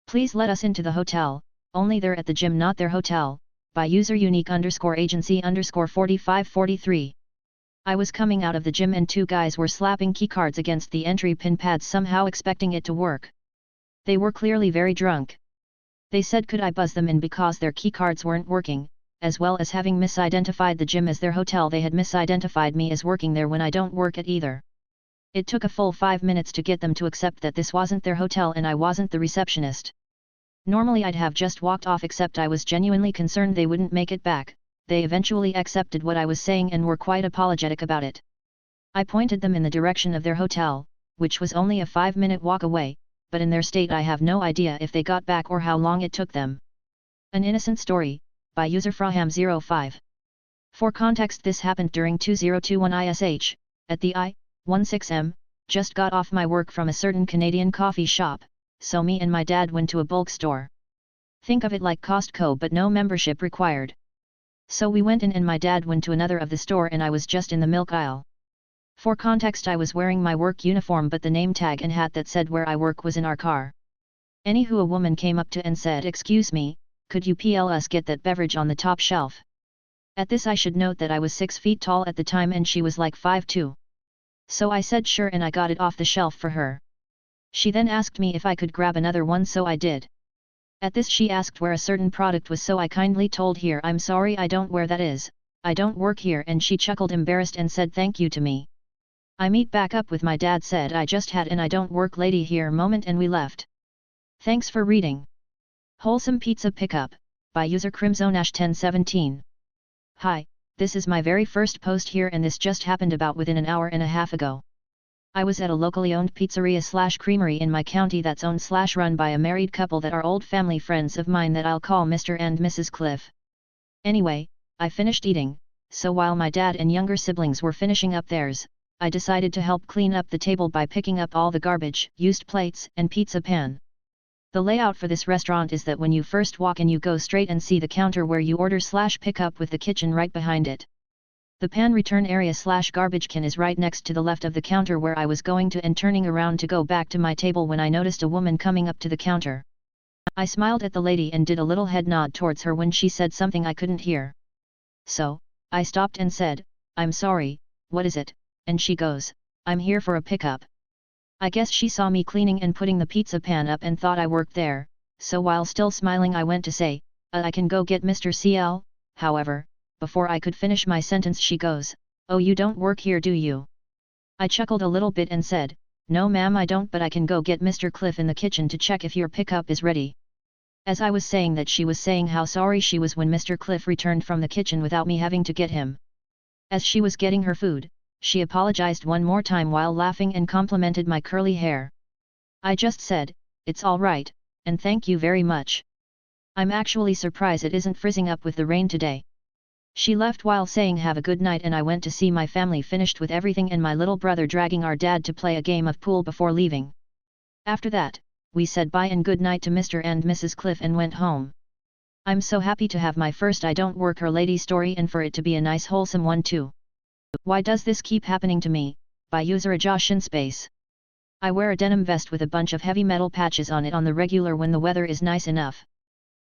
Please let us into the hotel, only they're at the gym not their hotel, by user unique_agency_4543. I was coming out of the gym and two guys were slapping keycards against the entry pin pads somehow expecting it to work. They were clearly very drunk. They said could I buzz them in because their keycards weren't working, as well as having misidentified the gym as their hotel they had misidentified me as working there when I don't work at either. It took a full 5 minutes to get them to accept that this wasn't their hotel and I wasn't the receptionist. Normally I'd have just walked off except I was genuinely concerned they wouldn't make it back. They eventually accepted what I was saying and were quite apologetic about it. I pointed them in the direction of their hotel, which was only a 5-minute walk away, but in their state I have no idea if they got back or how long it took them. An innocent story, by user Fraham05. For context, this happened during 2021 ISH, at the I-16M, just got off my work from a certain Canadian coffee shop, so me and my dad went to a bulk store. Think of it like Costco but no membership required. So we went in and my dad went to another of the store and I was just in the milk aisle. For context, I was wearing my work uniform but the name tag and hat that said where I work was in our car. Anywho, a woman came up to and said, "Excuse me, could you please get that beverage on the top shelf?" At this I should note that I was 6 feet tall at the time and she was like 5'2". So I said sure and I got it off the shelf for her. She then asked me if I could grab another one, so I did. At this she asked where a certain product was, so I kindly told her I'm sorry I don't where that is, I don't work here, and she chuckled embarrassed and said thank you to me. I meet back up with my dad, said I just had an I don't work lady here moment and we left. Thanks for reading. Wholesome Pizza Pickup, by user Crimzonash1017. Hi, this is my very first post here and this just happened about within an hour and a half ago. I was at a locally owned pizzeria/creamery in my county that's owned/run by a married couple that are old family friends of mine that I'll call Mr. and Mrs. Cliff. Anyway, I finished eating, so while my dad and younger siblings were finishing up theirs, I decided to help clean up the table by picking up all the garbage, used plates, and pizza pan. The layout for this restaurant is that when you first walk in you go straight and see the counter where you order/pick up with the kitchen right behind it. The pan return area/garbage can is right next to the left of the counter where I was going to and turning around to go back to my table when I noticed a woman coming up to the counter. I smiled at the lady and did a little head nod towards her when she said something I couldn't hear. So, I stopped and said, "I'm sorry, what is it?" And she goes, "I'm here for a pickup." I guess she saw me cleaning and putting the pizza pan up and thought I worked there, so while still smiling I went to say, "I can go get Mr. CL, however, before I could finish my sentence she goes, "Oh, you don't work here, do you?" I chuckled a little bit and said, "No ma'am, I don't, but I can go get Mr. Cliff in the kitchen to check if your pickup is ready." As I was saying that, she was saying how sorry she was when Mr. Cliff returned from the kitchen without me having to get him. As she was getting her food, she apologized one more time while laughing and complimented my curly hair. I just said, "It's all right, and thank you very much. I'm actually surprised it isn't frizzing up with the rain today." She left while saying have a good night and I went to see my family finished with everything and my little brother dragging our dad to play a game of pool before leaving. After that, we said bye and good night to Mr. and Mrs. Cliff and went home. I'm so happy to have my first I Don't Work Her Lady story and for it to be a nice wholesome one too. Why does this keep happening to me? By user Ajoshinspace. I wear a denim vest with a bunch of heavy metal patches on it on the regular when the weather is nice enough.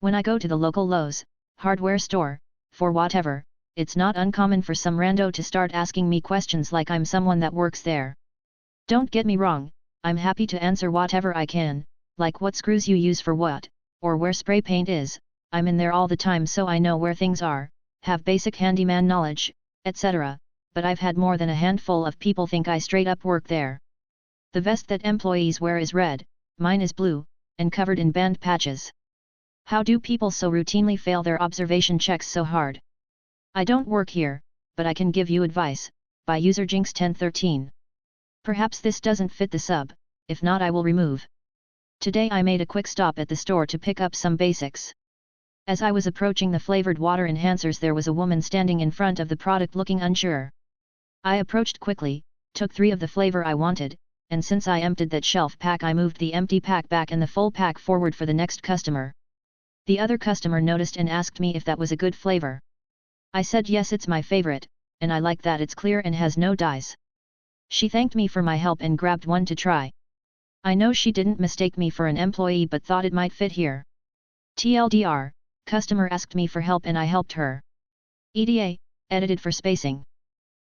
When I go to the local Lowe's hardware store, for whatever, it's not uncommon for some rando to start asking me questions like I'm someone that works there. Don't get me wrong, I'm happy to answer whatever I can, like what screws you use for what, or where spray paint is. I'm in there all the time so I know where things are, have basic handyman knowledge, etc. But I've had more than a handful of people think I straight up work there. The vest that employees wear is red, mine is blue, and covered in band patches. How do people so routinely fail their observation checks so hard? I don't work here, but I can give you advice, by user Jinx1013. Perhaps this doesn't fit the sub, if not I will remove. Today I made a quick stop at the store to pick up some basics. As I was approaching the flavored water enhancers there was a woman standing in front of the product looking unsure. I approached quickly, took 3 of the flavor I wanted, and since I emptied that shelf pack I moved the empty pack back and the full pack forward for the next customer. The other customer noticed and asked me if that was a good flavor. I said yes, it's my favorite, and I like that it's clear and has no dyes. She thanked me for my help and grabbed one to try. I know she didn't mistake me for an employee but thought it might fit here. TLDR, customer asked me for help and I helped her. EDA, edited for spacing.